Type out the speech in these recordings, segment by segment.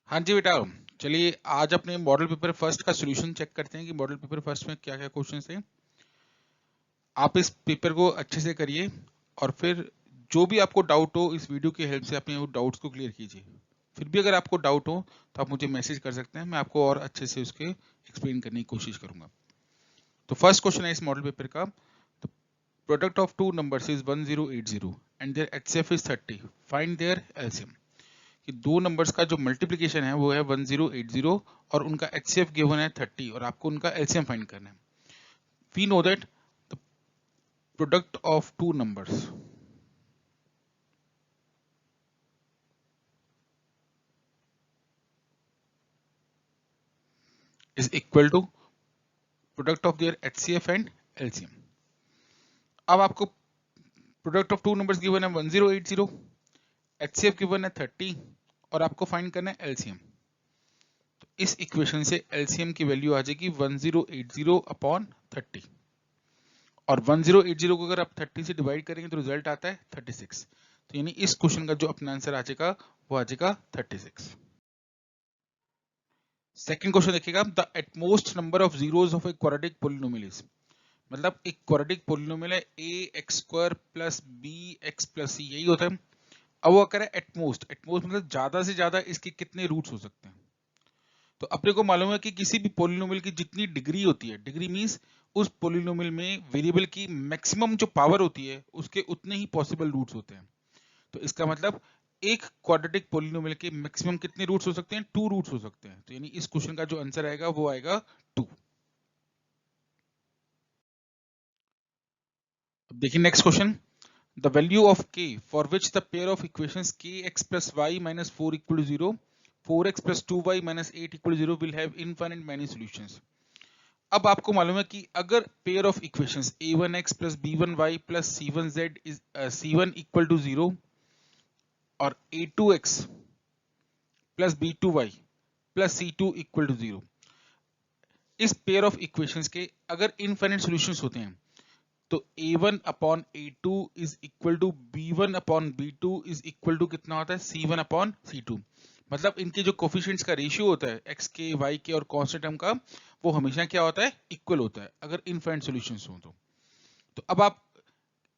हाँ जी बेटा, चलिए आज अपने मॉडल पेपर फर्स्ट का सॉल्यूशन चेक करते हैं कि मॉडल पेपर फर्स्ट में क्या क्या क्वेश्चन थे। आप इस पेपर को अच्छे से करिए और फिर जो भी आपको डाउट हो इस वीडियो की हेल्प से अपने वो डाउट्स को क्लियर कीजिए। फिर भी अगर आपको डाउट हो तो आप मुझे मैसेज कर सकते हैं, मैं आपको और अच्छे से उसके एक्सप्लेन करने की कोशिश करूंगा। तो फर्स्ट क्वेश्चन है इस मॉडल पेपर का, the product of two numbers is 1080 and their HCF is 30, find their LCM. कि दो नंबर्स का जो मल्टीप्लिकेशन है वो है 1080 और उनका एचसीएफ गिवन है 30 और आपको उनका एलसीएम फाइंड करना है। We know that the product of two numbers is equal to product of their HCF and LCM. अब आपको product of two numbers given है 1080, एचसीएफ गिवन है 30 और आपको फाइंड करना है एलसीएम। तो इस इक्वेशन से एलसीएम की वैल्यू आ जाएगी 1080 अपॉन 30 और 1080 को अगर आप 30 से डिवाइड करेंगे तो रिजल्ट आता है 36। तो यानी इस क्वेश्चन का जो अपना आंसर आ जाएगा वो आ जाएगा 36। सेकंड क्वेश्चन देखिएगा, the utmost number of zeros of a quadratic polynomial is, मतलब एक क्वाड्रेटिक पॉलिनोमियल है a x square plus b x plus c, यही होता है। अब वो कह रहा है एटमोस्ट, एटमोस्ट मतलब ज्यादा से ज्यादा इसके कितने रूट्स हो सकते हैं। तो अपने को मालूम है कि किसी भी पॉलिनोमियल की जितनी डिग्री होती है, डिग्री मींस उस पॉलिनोमियल में वेरिएबल की मैक्सिमम जो पावर होती है उसके उतने ही पॉसिबल रूट्स होते हैं। तो इसका मतलब एक क्वाड्रेटिक पॉलिनोमियल के मैक्सिमम कितने रूट्स हो सकते हैं, 2 रूट्स हो सकते हैं। तो यानी इस क्वेश्चन का जो आंसर आएगा वो आएगा 2। अब देखिए next question, the value of k for which the pair of equations kx plus y minus 4 equal to 0, 4x plus 2y minus 8 equal to 0 will have infinite many solutions। अब आपको मालूम है कि अगर pair of equations a1x plus b1y plus c1z is c1 equal to 0 और a2x plus b2y plus c2 equal to 0, इस pair of equations के अगर इनफाइनाइट सॉल्यूशंस होते हैं तो a1 upon a2 is equal to b1 upon b2 is equal to कितना होता है c1 अपॉन c2। मतलब इनके जो कोफिशिएंट्स का रेशियो होता है x के y के और कांस्टेंट टर्म का, वो हमेशा क्या होता है, इक्वल होता है अगर इनफाइनाइट सॉल्यूशंस हो तो अब आप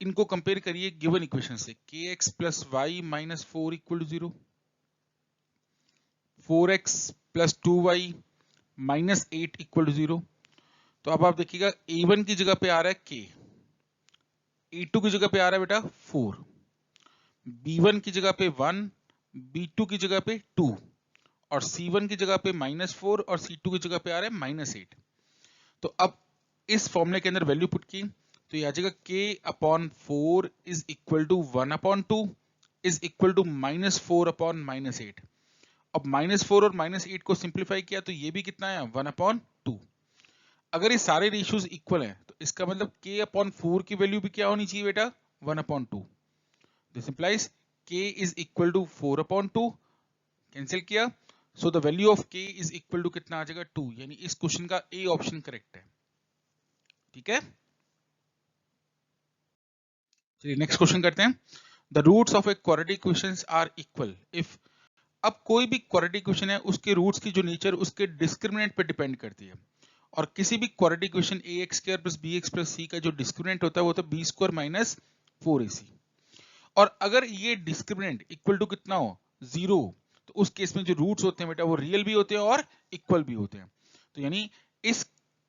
इनको कंपेयर करिए गिवन इक्वेशन से, kx plus y minus 4 equal to 0, 4x plus 2y minus 8 equal to 0। तो अब आप देखिएगा a1 की जगह पे आ रहा है k, a2 की जगह पे आ रहा है बेटा 4, b1 की जगह पे 1, b2 की जगह पे 2 और c1 की जगह पे -4 और c2 की जगह पे आ रहा है -8। तो अब इस फॉर्मूले के अंदर वैल्यू पुट की तो ये आ जाएगा k upon 4 is equal to 1 upon 2 is equal to -4 upon -8। अब -4 और -8 को सिंप्लीफाई किया तो ये भी कितना है 1 अपॉन 2। अगर ये सारे रेशियोज इक्वल हैं तो इसका मतलब k अपॉन 4 की वैल्यू भी क्या होनी चाहिए बेटा 1 upon 2। This implies k is equal to 4 upon 2, cancel किया, so the value of k is equal to कितना आ जाएगा 2। यानी इस क्वेश्चन का ए ऑप्शन करेक्ट है। ठीक है, चलिए नेक्स्ट क्वेश्चन करते हैं, the roots of a quadratic equations are equal if. अब कोई भी क्वाड्रेटिक इक्वेशन है उसके रूट्स की जो नेचर उसके डिस्क्रिमिनेंट पे डिपेंड करती है और किसी भी quadratic equation a x square plus b x plus c का जो डिस्क्रिमिनेंट होता है वो होता है बी स्क्वायर माइनस 4ac। और अगर ये डिस्क्रिमिनेंट इक्वल टू कितना हो 0, तो उस केस में जो रूट्स होते हैं बेटा वो रियल भी होते हैं और इक्वल भी होते हैं। तो यानी इस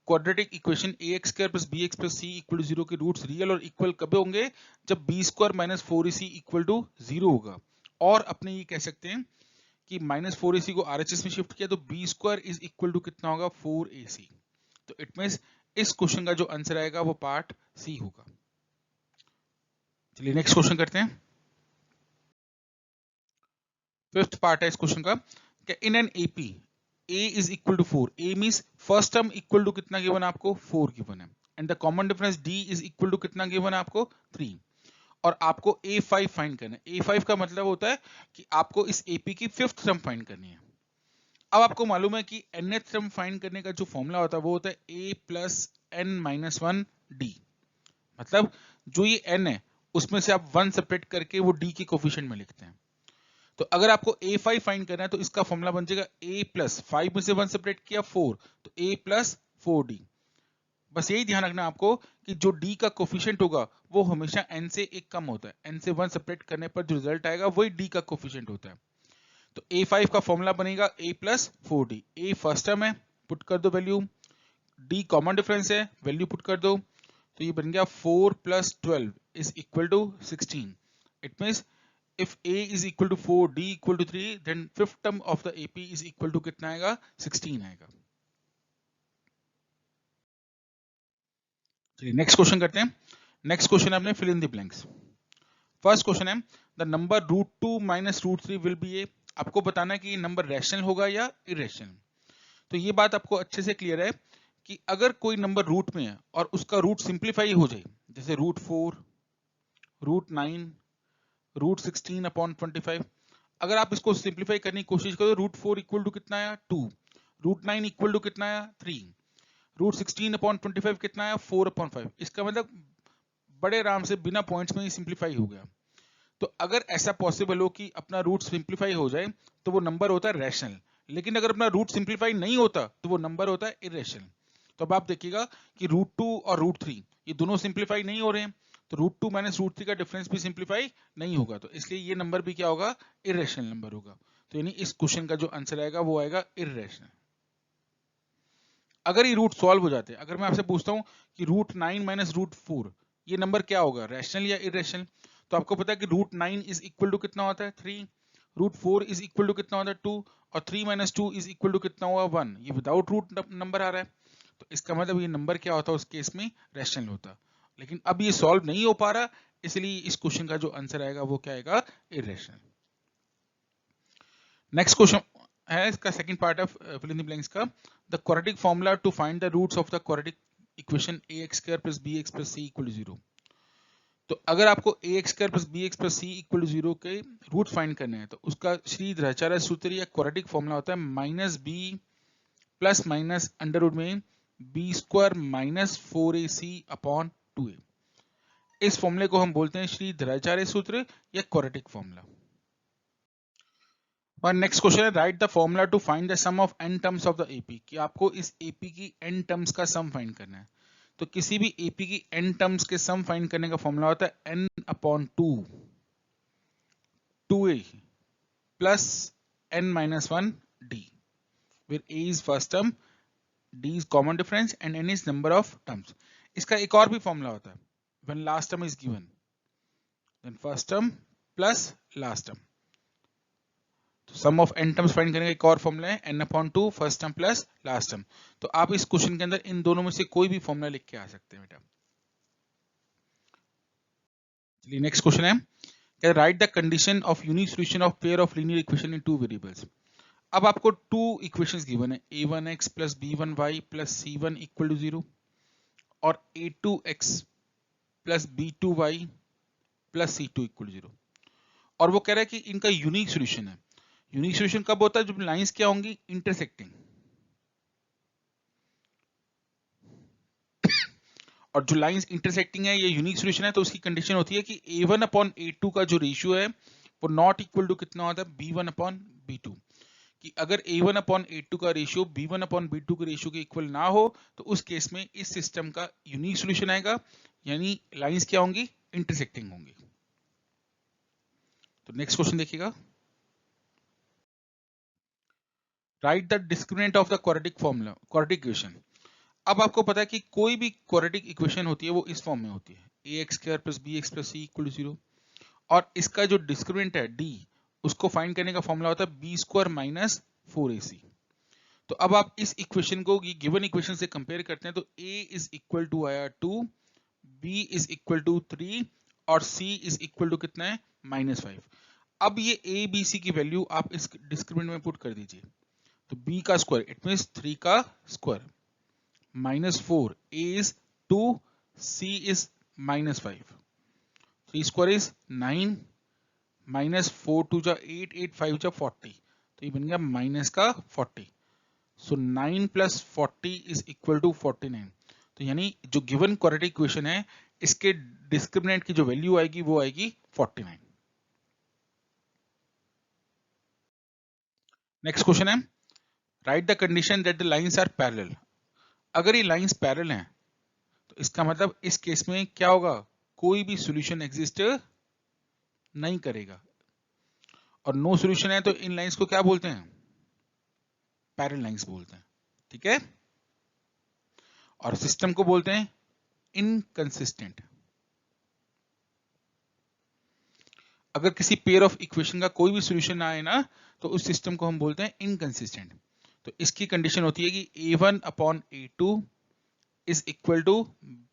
quadratic equation a x square plus b x plus c equal to 0 के रूट्स रियल और इक्वल कब होंगे, जब b square minus 4ac equal to 0 होगा। और अपने ये कह सकते हैं कि -4ac को RHS में शिफ्ट किया तो b square is equal to कितना होगा 4ac। तो इट मींस इस क्वेश्चन का जो आंसर आएगा वो पार्ट सी होगा। चलिए नेक्स्ट क्वेश्चन करते हैं, फिफ्थ पार्ट है इस क्वेश्चन का, क्या in an AP a is equal to 4, a means first term equal to कितना गिवन है आपको 4 गिवन है and the common difference d is equal to कितना गिवन है आपको 3 और आपको a5 फाइंड करना है। a5 का मतलब होता है कि आपको इस AP की फिफ्थ टर्म फाइंड करनी है। अब आपको मालूम है कि nth टर्म फाइंड करने का जो फॉर्मूला होता है वो होता है a plus n minus 1 d। मतलब जो ये n है उसमें से आप 1 सेपरेट करके वो d के कोफिशिएंट में लिखते हैं। तो अगर आपको a5 फाइंड करना है तो इसका फॉर्मूला बन जाएगा a प्लस 5 में से 1 सेपरेट किया 4, तो a प्लस 4d। बस यही ध्यान रखना आपको कि जो d का कोफिशिएंट होगा वो हमेशा n से एक कम होता है, n से 1 सेपरेट करने पर जो रिजल्ट आएगा वही d का कोफिशिएंट होता है। तो a5 का फॉर्मूला बनेगा a plus 4d। a first term है, पुट कर दो वैल्यू, d कॉमन डिफरेंस है, वैल्यू पुट कर दो, तो ये बन गया 4 plus 12 is equal to 16। It means if a is equal to 4, d equal to 3, then fifth term of the AP is equal to कितना आएगा, 16 आएगा। चलिए नेक्स्ट क्वेश्चन करते हैं। नेक्स्ट क्वेश्चन है अपने fill in the blanks. First question है the number √2 minus √3 will be a. आपको बताना है कि ये नंबर रैशनल होगा या इरेशनल। तो ये बात आपको अच्छे से क्लियर है कि अगर कोई नंबर रूट में है और उसका रूट सिंप्लीफाई हो जाए, जैसे √4, √9, √16 अपॉन 25, अगर आप इसको सिंप्लीफाई करने की कोशिश करो, √4 इक्वल टू कितना आया 2, √9 इक्वल टू कितना आया 3, √16 अपॉन 25 कितना आया 4 अपॉन 5। इसका मतलब बड़े आराम से बिना पॉइंट्स में ही सिंप्लीफाई हो गया। तो अगर ऐसा पॉसिबल हो कि अपना रूट सिंप्लीफाई हो जाए तो वो नंबर होता है रैशनल, लेकिन अगर अपना रूट सिंप्लीफाई नहीं होता तो वो नंबर होता है इरेशनल। तो अब आप देखिएगा कि √2 और √3 ये दोनों सिंप्लीफाई नहीं हो रहे हैं, तो √2 माइनस √3 का डिफरेंस भी सिंप्लीफाई नहीं होगा, तो इसलिए ये नंबर भी क्या होगा, इरेशनल नंबर होगा। तो यानी इस क्वेश्चन का जो आंसर आएगा वो आएगा इरेशनल। अगर ये रूट सॉल्व हो जाते हैं, अगर मैं आपसे पूछता हूं कि √9 माइनस √4 ये नंबर क्या होगा, रैशनल या इरेशनल, तो आपको पता है कि √9 इज इक्वल टू कितना होता है 3, √4 इज इक्वल टू कितना होता है 2, और 3 माइनस 2 इज इक्वल टू कितना हुआ 1। ये विदाउट रूट नंबर आ रहा है, तो इसका मतलब ये नंबर क्या होता है उस केस में, रैशनल होता। लेकिन अब ये सॉल्व नहीं हो पा रहा, इसलिए इस क्वेश्चन का जो आंसर आएगा वो क्या आएगा, इरेशनल। नेक्स्ट क्वेश्चन है इसका second part of fill in the blanks का, the quadratic formula to find the roots of the quadratic equation ax² + bx + c = 0। तो अगर आपको ax² + bx + c = 0 के रूट फाइंड करने हैं तो उसका श्रीधराचार्य सूत्र या क्वाड्रेटिक फॉर्मूला होता है -b plus minus under root में b² - 4ac अपॉन 2a। इस फॉर्मूले को हम बोलते हैं श्रीधराचार्य सूत्र या क्वाड्रेटिक फॉर्मूला। और नेक्स्ट क्वेश्चन है write the formula to find the sum of n terms of the AP, कि आपको इस एपी की n टर्म्स का सम फाइंड करना है। तो किसी भी एपी की n टर्म्स के सम फाइंड करने का फॉर्मूला होता है n/2 2a plus n-1 d, where a is first term, d is common difference and n is number of terms। इसका एक और भी फॉर्मूला होता है, when last term is given then first term plus last term। तो sum of n terms find करने का एक और फॉर्मूला है n/2 first term plus last term. तो आप इस क्वेश्चन के अंदर इन दोनों में से कोई भी फॉर्मूला लिख के आ सकते हैं बेटा। चलिए नेक्स्ट क्वेश्चन है write the condition of unique solution of pair of linear equation in 2 variables. अब आपको 2 इक्वेशंस गिवन है, a1x + b1y + c1 = 0 और a2x + b2y + c2 = 0, और वो कह रहा है कि इनका यूनिक सॉल्यूशन है। यूनिक सॉल्यूशन कब होता है, जब लाइंस क्या होंगी, इंटरसेक्टिंग। और जो लाइंस इंटरसेक्टिंग है ये यूनिक सॉल्यूशन है, तो उसकी कंडीशन होती है कि a1/a2 का जो रेशियो है वो नॉट इक्वल टू कितना होता है, b1/b2। कि अगर a1/a2 का रेशियो b1/b2 के रेशियो के इक्वल ना हो तो उस केस में इस सिस्टम का यूनिक सॉल्यूशन आएगा, यानी लाइंस क्या होंगी, इंटरसेक्टिंग होंगी। तो नेक्स्ट क्वेश्चन देखिएगा, right the discriminant of the quadratic formula, quadratic equation. अब आपको पता है कि कोई भी क्वाड्रेटिक इक्वेशन होती है वो इस फॉर्म में होती है, ax² + bx + c = 0, और इसका जो डिस्क्रिमिनेंट है d, उसको फाइंड करने का फॉर्मूला होता है b² - 4ac। तो अब आप इस इक्वेशन को गिवन इक्वेशन से कंपेयर करते हैं, तो a = आया 2, b = 3 और c = कितना है, -5। अब ये a b c की वैल्यू आप इस डिस्क्रिमिनेंट में पुट कर दीजिए, तो b का स्क्वायर इट मींस 3 का square -4, a is 2, c is -5, 3 square is 9, -4 2 जा 8, 8 5 जा 40, तो ये बन गया माइनस का 40। सो 9 + 40 = 49। तो यानी जो गिवन क्वाड्रेटिक इक्वेशन है इसके डिस्क्रिमिनेंट की जो वैल्यू आएगी वो आएगी 49। नेक्स्ट क्वेश्चन है, write the condition that the lines are parallel. अगर ये लाइंस पैरेलल हैं तो इसका मतलब इस केस में क्या होगा, कोई भी सॉल्यूशन एग्जिस्ट नहीं करेगा, और नो सॉल्यूशन है तो इन लाइंस को क्या बोलते हैं, पैरेलल लाइंस बोलते हैं, ठीक है। और सिस्टम को बोलते हैं इनकंसिस्टेंट। अगर किसी पेयर ऑफ इक्वेशन का कोई भी सॉल्यूशन आए ना तो उस सिस्टम को हम बोलते हैं इनकंसिस्टेंट। तो इसकी कंडीशन होती है कि a1 upon a2 is equal to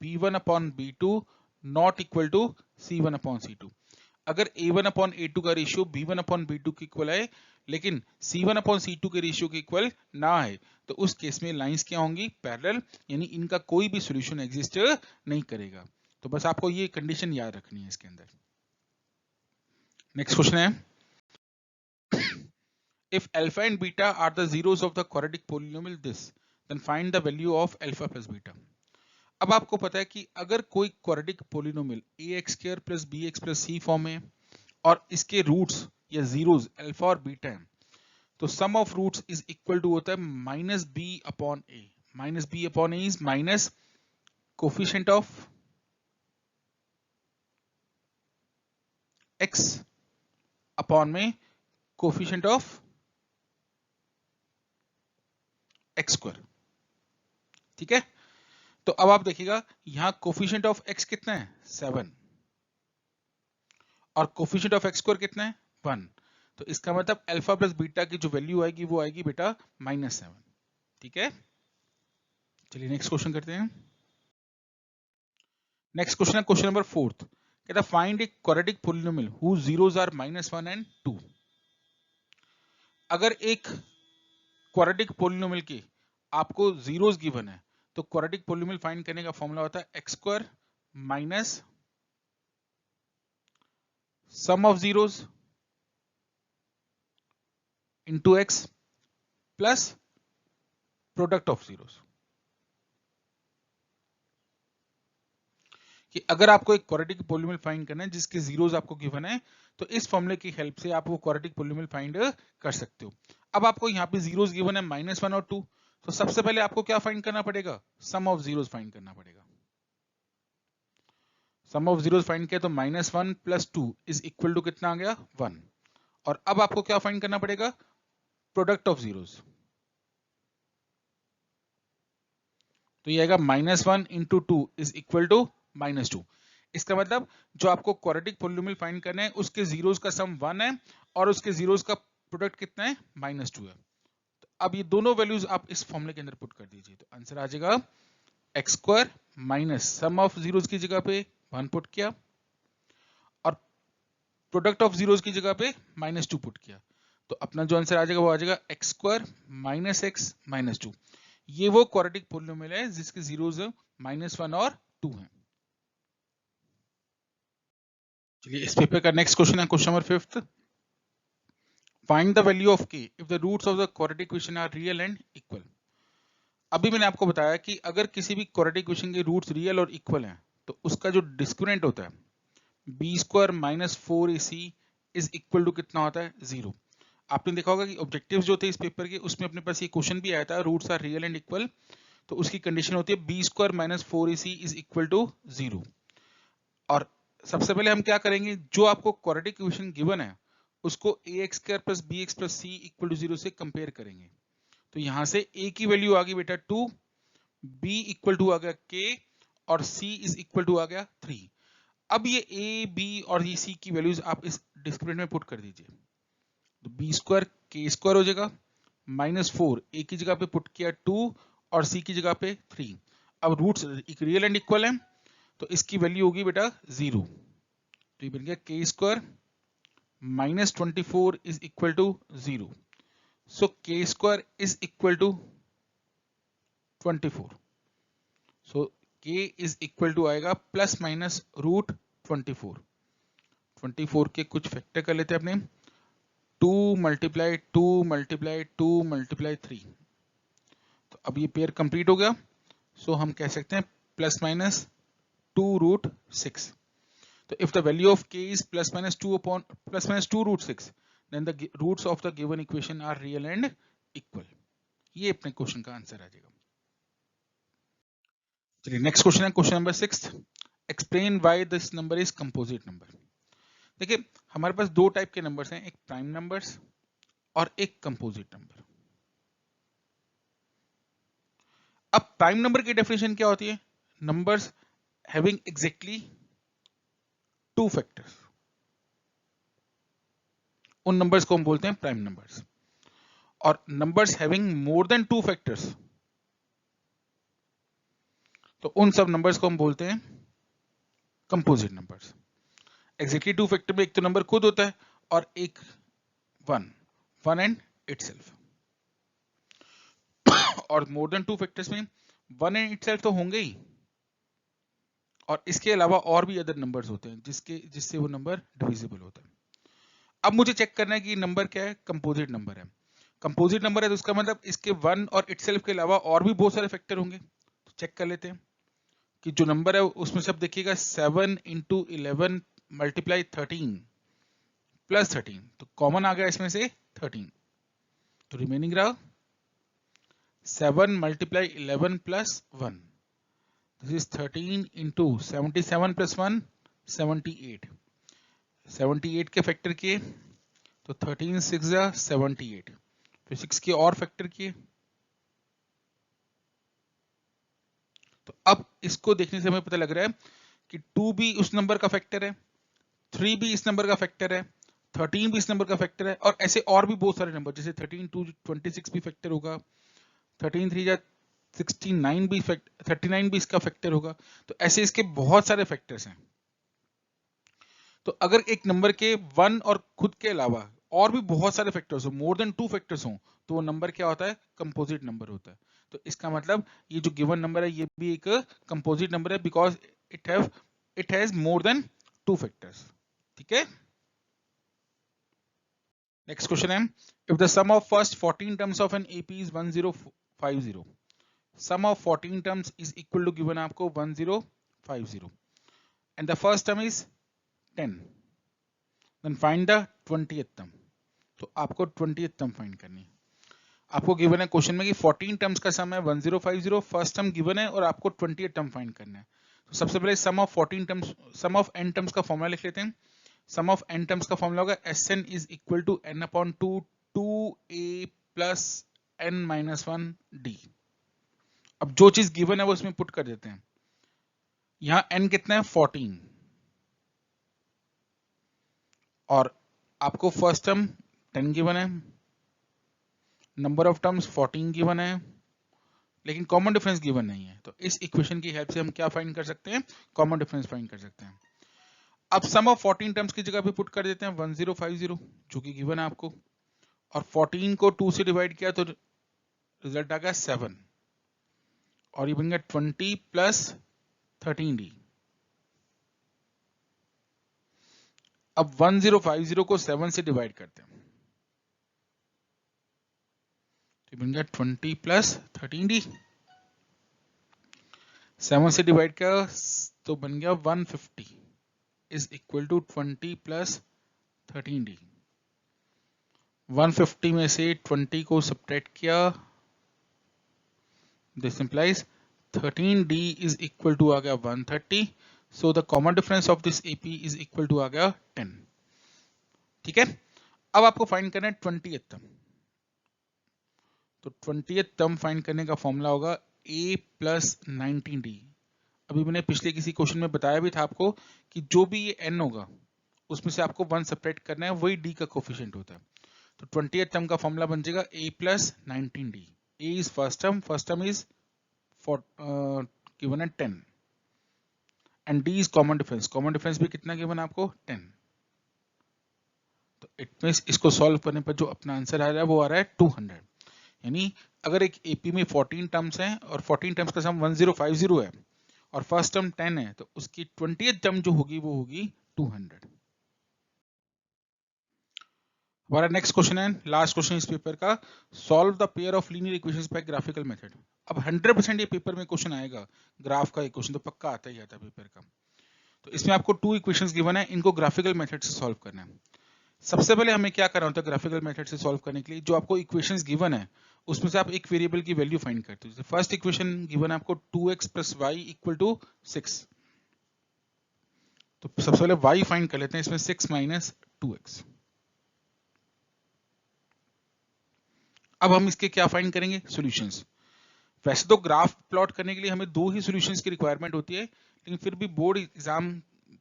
b1 upon b2 not equal to c1 upon c2। अगर a1 अपॉन a2 का रेशियो b1 अपॉन b2 के इक्वल है लेकिन c1 अपॉन c2 के रेशियो के इक्वल ना है तो उस केस में लाइंस क्या होंगी, पैरेलल, यानी इनका कोई भी सॉल्यूशन एग्जिस्ट नहीं करेगा। तो बस आपको ये कंडीशन याद रखनी है इसके अंदर। नेक्स्ट क्वेश्चन है, if alpha and beta are the zeros of the quadratic polynomial this, then find the value of alpha plus beta। अब आपको पता है कि अगर कोई quadratic polynomial ax² plus bx plus c form में और इसके रूट्स या जीरोस अल्फा और बीटा हैं तो sum of roots is equal to होता है minus b upon a. Minus b upon a is minus coefficient of x upon में कोफिशिएंट ऑफ एक्स स्क्वायर, ठीक है। तो अब आप देखिएगा यहां कोफिशिएंट ऑफ एक्स कितना है 7 और कोफिशिएंट ऑफ एक्स स्क्वायर कितना है 1। तो इसका मतलब अल्फा प्लस बीटा की जो वैल्यू आएगी वो आएगी बेटा -7, ठीक है। चलिए नेक्स्ट क्वेश्चन करते हैं। नेक्स्ट क्वेश्चन है क्वेश्चन नंबर 4, कहता find a quadratic polynomial whose zeros are -1 and 2। अगर एक क्वाड्रेटिक पोलिनोमियल के आपको जीरोस गिवन है तो क्वाड्रेटिक पोलिनोमियल फाइंड करने का फॉर्मूला होता है x square minus sum of zeros into x plus product of zeros. कि अगर आपको एक क्वाड्रेटिक पोलिनोमियल फाइंड करना है जिसके जीरोस आपको गिवन है तो इस फॉर्मूले की हेल्प से आप वो क्वाड्रेटिक पोलिनोमियल फाइंड कर सकते हो। अब आपको यहाँ पे जीरोस गिवन है -1 और 2, तो सबसे पहले आपको क्या फाइंड करना पड़ेगा, सम ऑफ जीरोस फाइंड करना पड़ेगा। सम ऑफ जीरोस फाइंड किया तो -1 प्लस 2 इज इक्वल टू कितना आ गया 1। और अब आपको क्या फाइंड करना पड़ेगा, प्रोडक्ट ऑफ जीरोस। तो ये आएगा -1 इंटू 2 इज इक्वल टू -2। इसका मतलब जो आपको क्वाड्रेटिक पोलिनोमियल फाइंड करना है उसके जीरोस का सम 1 है और उसके जीरोस का प्रोडक्ट कितना है -2 है। तो अब ये दोनों वैल्यूज आप इस फॉर्मूले के अंदर पुट कर दीजिए तो आंसर आ जाएगा x square minus sum of zeros की जगह पे 1 पुट किया और प्रोडक्ट ऑफ जीरोस की जगह पे -2 पुट किया तो अपना जो आंसर आ जाएगा वो आ जाएगा x square minus x minus 2। ये वो क्वाड्रेटिक पोलिनोमियल है जिसके जीरोस -1 और 2 हैं। चलिए इस पेपर का नेक्स्ट क्वेश्चन है question number 5, find the value of k if the roots of the quadratic equation are real and equal. अभी मैंने आपको बताया कि अगर किसी भी क्वाड्रेटिक इक्वेशन के रूट्स रियल और इक्वल हैं तो उसका जो डिस्क्रिमिनेंट होता है b square minus 4ac is equal to कितना होता है 0। आपने देखा होगा कि ऑब्जेक्टिव्स जो थे इस पेपर के उसमें अपने पास ये क्वेश्चन भी आया था, roots are real and equal, तो उसकी कंडीशन होती है b square minus 4ac is equal to 0। और सबसे पहले हम क्या करेंगे, जो आपको क्वाड्रेटिक इक्वेशन गिवन है उसको ax square plus bx plus c equal to 0 से कंपेयर करेंगे। तो यहां से a की वैल्यू आ गई बेटा 2, b इक्वल टू आ गया k और c इज इक्वल टू आ गया 3। अब ये a b और ये c की वैल्यूज आप इस डिस्क्रिमिनेंट में पुट कर दीजिए तो बी स्क्वायर के स्क्वायर हो जाएगा -4 a की जगह पे पुट किया 2 और c की जगह पे 3। अब रूट्स रियल एंड इक्वल है तो इसकी वैल्यू होगी बेटा 0। तो ये बन गया के स्क्वायर -24 इज इक्वल टू 0। सो के स्क्वायर इज इक्वल टू 24। सो के इज इक्वल टू आएगा प्लस माइनस रूट 24। 24 के कुछ फैक्टर कर लेते हैं अपने 2 मल्टीप्लाई 2 मल्टीप्लाई 2 मल्टीप्लाई 3। तो अब ये पेयर कंप्लीट हो गया। सो हम कह सकते हैं प्लस माइनस 2 रूट 6। तो if the value of k is plus minus 2 root 6 then the roots of the given equation are real and equal. ये अपने क्वेश्चन का आंसर आ जाएगा। चलिए नेक्स्ट क्वेश्चन है question number 6, explain why this number is composite number. देखिए हमारे पास दो type के नंबर्स हैं, एक प्राइम नंबर्स और एक कंपोजिट नंबर। अब प्राइम नंबर की डेफिनेशन क्या होती है? Numbers having exactly two factors, उन नंबर्स को हम बोलते हैं प्राइम नंबर्स। और numbers having more than two factors, तो उन सब नंबर्स को हम बोलते हैं composite numbers. Exactly two factor में एक तो नंबर खुद होता है और एक वन एंड इटसेल्फ। और मोर देन टू फैक्टर्स में वन एंड इटसेल्फ तो होंगे ही, और इसके अलावा और भी अदर नंबर्स होते हैं जिससे वो नंबर डिविजिबल होता है। अब मुझे चेक करना है कि नंबर क्या है, कंपोजिट नंबर है। कंपोजिट नंबर है तो उसका मतलब इसके वन और इटसेल्फ के अलावा और भी बहुत सारे फैक्टर होंगे। तो चेक कर लेते हैं कि जो नंबर है उसमें सब देखिएगा 7 × 11 मल्टीप्लाई 13 प्लस 13, तो कॉमन आ गया इसमें से 13, तो रिमेनिंग रहा 7 multiply 11 plus 1, this is 13 into 77 plus 1 78, 78 के फैक्टर किए तो 13 6 जा 78, फिर 6 के और फैक्टर किए। तो अब इसको देखने से हमें पता लग रहा है कि 2 भी उस नंबर का फैक्टर है, 3 भी इस नंबर का फैक्टर है, 13 भी इस नंबर का फैक्टर है, और ऐसे और भी बहुत सारे नंबर, जैसे 13 2 26 भी फैक्टर होगा, 13 3 जा 69 भी 39 भी इसका फैक्टर होगा। तो ऐसे इसके बहुत सारे फैक्टर्स हैं। तो अगर एक नंबर के वन और खुद के अलावा और भी बहुत सारे फैक्टर्स हो, मोर देन टू फैक्टर्स हो, तो वो नंबर क्या होता है, कंपोजिट नंबर होता है। तो इसका मतलब ये जो गिवन नंबर है ये भी एक कंपोजिट नंबर है, because it has more than two factors. ठीक है, नेक्स्ट क्वेश्चन है, if the sum of first 14 terms of an AP is 1050, sum of 14 terms is equal to given आपको 1050 and the first term is 10, then find the 20th term. तो आपको 20th term find करनी है। आपको given है question में कि 14 terms का सम है 1050, फर्स्ट टर्म गिवन है और आपको 20th टर्म फाइंड करना है। तो सबसे पहले sum of 14 terms, sum of n terms का फॉर्मूला लिख लेते हैं। सम ऑफ n टर्म्स का फॉर्मूला होगा Sn is equal to n/2 2a plus n - 1 d। अब जो चीज गिवन है वो इसमें पुट कर देते हैं। यहां n कितना है 14, और आपको फर्स्ट टर्म 10 गिवन है, नंबर ऑफ टर्म्स 14 गिवन है, लेकिन कॉमन डिफरेंस गिवन नहीं है। तो इस इक्वेशन की हेल्प से हम क्या फाइंड कर सकते हैं, कॉमन डिफरेंस फाइंड कर सकते हैं। अब सम ऑफ 14 टर्म्स की जगह पे पुट कर देते हैं 1050 जो कि गिवन है आपको, और 14 को 2 से डिवाइड किया तो रिजल्ट आ गया 7, और ये बन गया 20 प्लस 13d। अब 1050 को 7 से डिवाइड करते हैं तो बन गया 20 प्लस 13d, 7 से डिवाइड किया तो बन गया 150 is equal to 20 plus 13d। 150 में से 20 को सब्ट्रैक्ट किया, this implies 13d is equal to आ गया 130, so the common difference of this AP is equal to आ गया 10। ठीक है, अब आपको फाइंड करना है 20th टर्म। तो 20th टर्म फाइंड करने का फॉर्मूला होगा a प्लस 19d। अभी मैंने पिछले किसी क्वेश्चन में बताया भी था आपको कि जो भी ये n होगा उसमें से आपको 1 सब्ट्रैक्ट करना है, वही d का कोफिशिएंट होता है। तो 20th टर्म का फॉर्मूला बन जाएगा a plus 19d। a is first term is given है 10 and d is common difference भी कितना गिवन आपको 10। तो इट मींस इसको सॉल्व करने पर जो अपना आंसर आ रहा है वो आ रहा है 200। यानी अगर एक एपी में 14 टर्म्स हैं और 14 टर्म्स का सम 1050 है और फर्स्ट टर्म 10 है, तो उसकी 20th टर्म जो होगी वो होगी 200। हमारा नेक्स्ट क्वेश्चन है, लास्ट क्वेश्चन इस पेपर का, solve the pair of linear equations bye graphical method. अब 100% ये पेपर में क्वेश्चन आएगा, ग्राफ का इक्वेशन तो पक्का आता ही आता है पेपर का। तो इसमें आपको 2 इक्वेशंस गिवन है, इनको ग्राफिकल मेथड से सॉल्व करना है। सबसे पहले हमें क्या करना होता है ग्राफिकल मेथड से सॉल्व करने के लिए, जो आपको इक्वेशंस गिवन है उसमें से आप एक वेरिएबल की वैल्यू फाइंड करते हो। फर्स्ट इक्वेशन गिवन है आपको 2x + y = 6, तो सबसे पहले y फाइंड कर लेते हैं, इसमें 6 - 2x। अब हम इसके क्या फाइंड करेंगे, सॉल्यूशंस। वैसे तो ग्राफ प्लॉट करने के लिए हमें 2 ही सॉल्यूशंस की रिक्वायरमेंट होती है, लेकिन फिर भी बोर्ड एग्जाम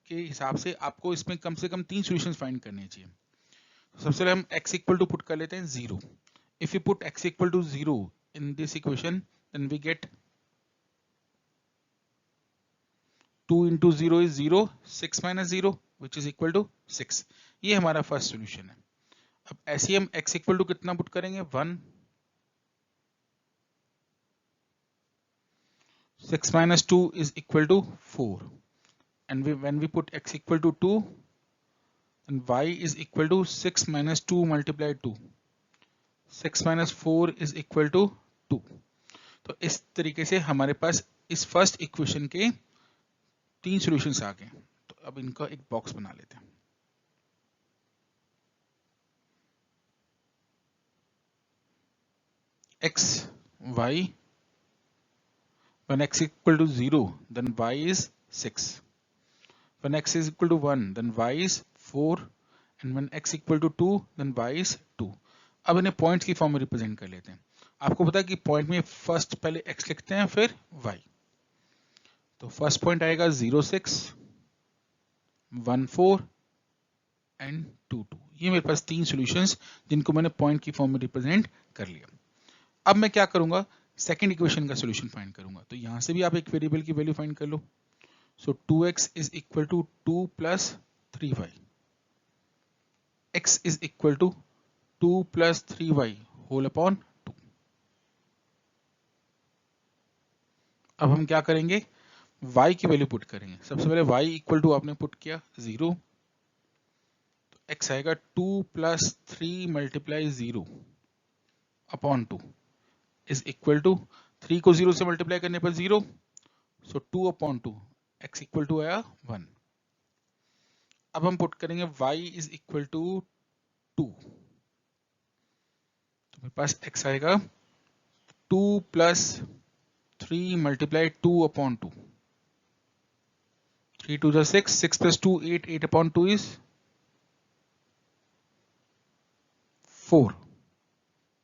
के हिसाब से आपको इसमें कम से कम 3 सॉल्यूशंस फाइंड करने चाहिए। सबसे पहले हम x = पुट कर लेते हैं 0। If you put x = 0 in this equation, then we get 2 × 0 is 0, 6 - 0 which is equal to 6। ये हमारा फर्स्ट सॉल्यूशन है। अब ऐसे ही हम x = कितना पुट करेंगे, 1। 6 - 2 is equal to 4, and when we put x = 2, then y is equal to 6 - 2 multiplied 2, 6 - 4 is equal to 2। तो इस तरीके से हमारे पास इस फर्स्ट इक्वेशन के 3 सॉल्यूशंस आ गए। तो अब इनका एक बॉक्स बना लेते हैं। x, y, when x = 0, then y is 6, when x is equal to 1, then y is 4, and when x = 2, then y is 2। अब इन्हें पॉइंट्स की फॉर्म में रिप्रेजेंट कर लेते हैं। आपको पता है कि पॉइंट में फर्स्ट पहले x लिखते हैं फिर y। तो फर्स्ट पॉइंट आएगा 0, 6, 1, 4 एंड 2, 2। ये मेरे पास 3 सॉल्यूशंस जिनको मैंने पॉइंट की फॉर्म में रिप्रेजेंट कर लिया। अब मैं क्या करूंगा, सेकंड इक्वेशन का सॉल्यूशन फाइंड करूंगा। तो यहां से भी आप एक वेरिएबल की वैल्यू फाइंड कर लो। सो 2x is equal to 2 + 3y, x is equal to 2 + 3y whole upon 2। अब हम क्या करेंगे, y की वैल्यू पुट करेंगे। सबसे पहले y = आपने पुट किया 0, तो x आएगा 2 + 3 × 0 अपॉन 2 इज इक्वल टू 3 को 0 से मल्टीप्लाई करने पर 0, सो 2/2, x = आया 1। अब हम पुट करेंगे y is equal to 2, तो मेरे पास x आएगा 2 + 3 × 2/2, 3 × 2 = 6, 6 + 2 8, 8/2 is 4।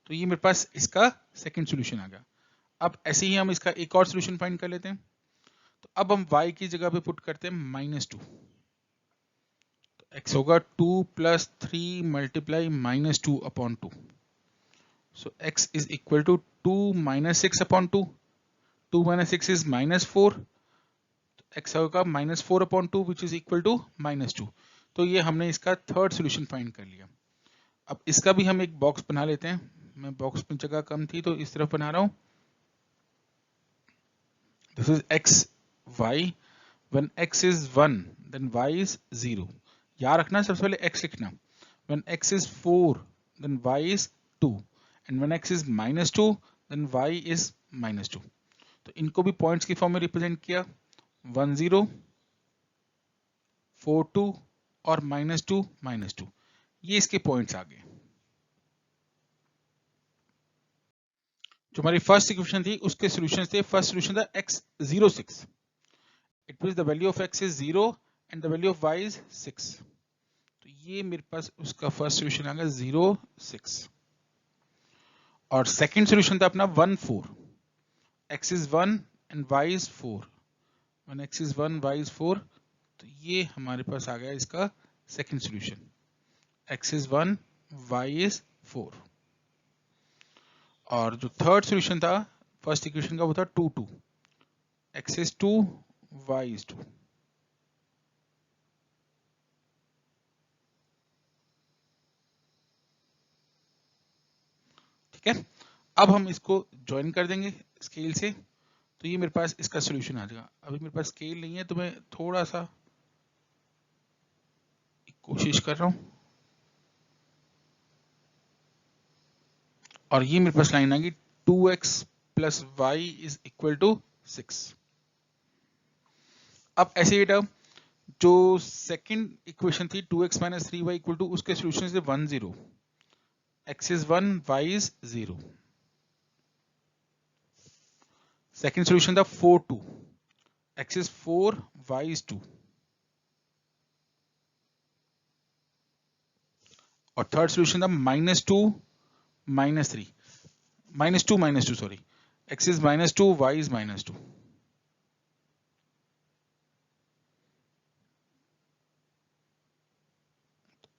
तो ये मेरे पास इसका सेकंड सॉल्यूशन आ गया। अब ऐसे ही हम इसका एक और सॉल्यूशन फाइंड कर लेते हैं। तो अब हम y की जगह पे पुट करते हैं -2, तो x होगा 2 + 3 × -2/2, so x is equal to 2 - 6/2, 2 - 6 is -4, तो x होगा -4/2 which is equal to -2। तो ये हमने इसका थर्ड सॉल्यूशन फाइंड कर लिया। अब इसका भी हम एक बॉक्स बना लेते हैं। मैं बॉक्स में जगह कम थी तो इस तरफ बना रहा हूं। This is x, y, when x is 1 then y is 0। याद रखना सबसे पहले x लिखना। when x is 4 then y is 2, and when x is -2 then y is -2। तो इनको भी पॉइंट्स की फॉर्म में रिप्रेजेंट किया, 1, 0, 4, 2 और -2, -2। ये इसके पॉइंट्स आ गए। जो हमारी फर्स्ट इक्वेशन थी उसके सॉल्यूशन थे, फर्स्ट सॉल्यूशन था x 0, 6। It means the value of x is 0 and the value of y is 6। तो ये मेरे पास उसका फर्स्ट सॉल्यूशन आ गया 0, 6। और सेकंड सॉल्यूशन था अपना 1, 4। x is 1 and y is 4। when x is 1, y is 4, तो ये हमारे पास आ गया इसका second solution, x is 1, y is 4। और जो थर्ड सॉल्यूशन था फर्स्ट इक्वेशन का वो था 2, 2। x is 2, y is 2। ठीक है, अब हम इसको ज्वाइन कर देंगे स्केल से, तो ये मेरे पास इसका सॉल्यूशन आ जाएगा। अभी मेरे पास स्केल नहीं है तो मैं थोड़ा सा कोशिश कर रहा हूं, और ये मेरे पास लाइन आ गई 2x + y is equal to 6। अब ऐसे बेटा जो सेकंड इक्वेशन थी 2x minus 3y equal to, उसके सोल्यूशन से 1 0, x is 1 y is 0। Second solution था 4 2, x इज 4 y इज 2। और थर्ड सोल्यूशन था -2 -3, -2 sorry, x is -2 y is -2।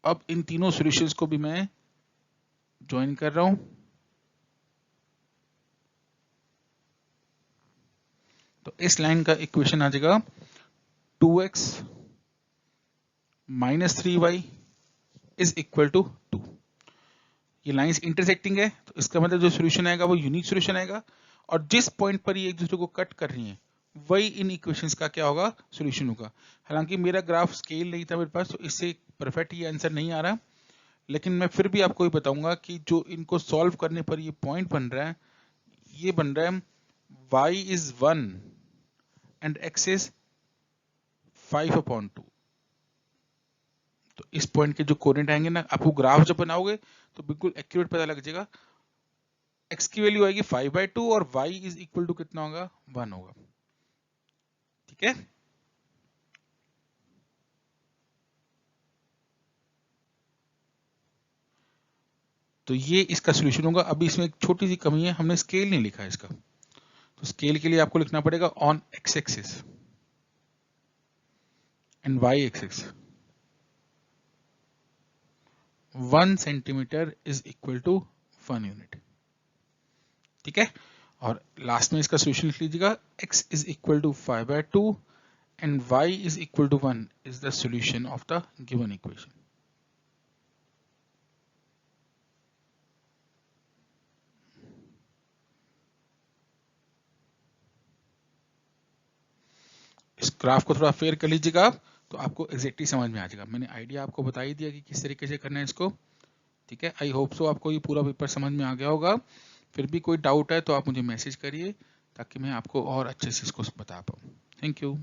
अब इन तीनों सॉल्यूशंस को भी मैं ज्वाइन कर रहा हूं। तो इस लाइन का इक्वेशन आ जाएगा 2x minus 3y is equal to 2। ये लाइंस इंटरसेक्टिंग है, तो इसका मतलब जो सॉल्यूशन आएगा वो यूनिक सॉल्यूशन आएगा, और जिस पॉइंट पर ये एक दूसरे को कट कर रही हैं वही इन इक्वेशंस का क्या होगा, सॉल्यूशन होगा। हालांकि मेरा ग्राफ स्केल नहीं था मेरे पास, तो इससे परफेक्ट ये आंसर नहीं आ रहा, लेकिन मैं फिर भी आपको ये बताऊंगा कि जो इनको सॉल्व करने पर ये पॉइंट बन रहा है, ये बन रहा है y is 1 and x is 5/2। तो इस पॉइंट के जो कोऑर्डिनेट आएंगे ना, आपको ग्राफ जब बनाओगे तो बिल्कुल एक्यूरेट पता लग जाएगा। x की वैल्यू आएगी 5/2 और y इज इक्वल टू कितना होगा, 1 होगा। ठीक है, तो ये इसका सोल्यूशन होगा। अभी इसमें एक छोटी सी कमी है, हमने स्केल नहीं लिखा है इसका, तो स्केल के लिए आपको लिखना पड़ेगा on x axis and y axis 1 centimetre is equal to 1 unit. ठीक है, और लास्ट में इसका सोल्यूशन लिख लीजिएगा, x is equal to 5/2 and y is equal to 1 is the solution of the given equation. इस ग्राफ को थोड़ा फेयर कर लीजिएगा आप, तो आपको एग्जैक्टली समझ में आ जाएगा। मैंने आइडिया आपको बता ही दिया कि किस तरीके से करना है इसको। ठीक है, आई होप सो आपको ये पूरा पेपर समझ में आ गया होगा। फिर भी कोई डाउट है तो आप मुझे मैसेज करिए, ताकि मैं आपको और अच्छे से इसको बता पाऊँ। Thank you.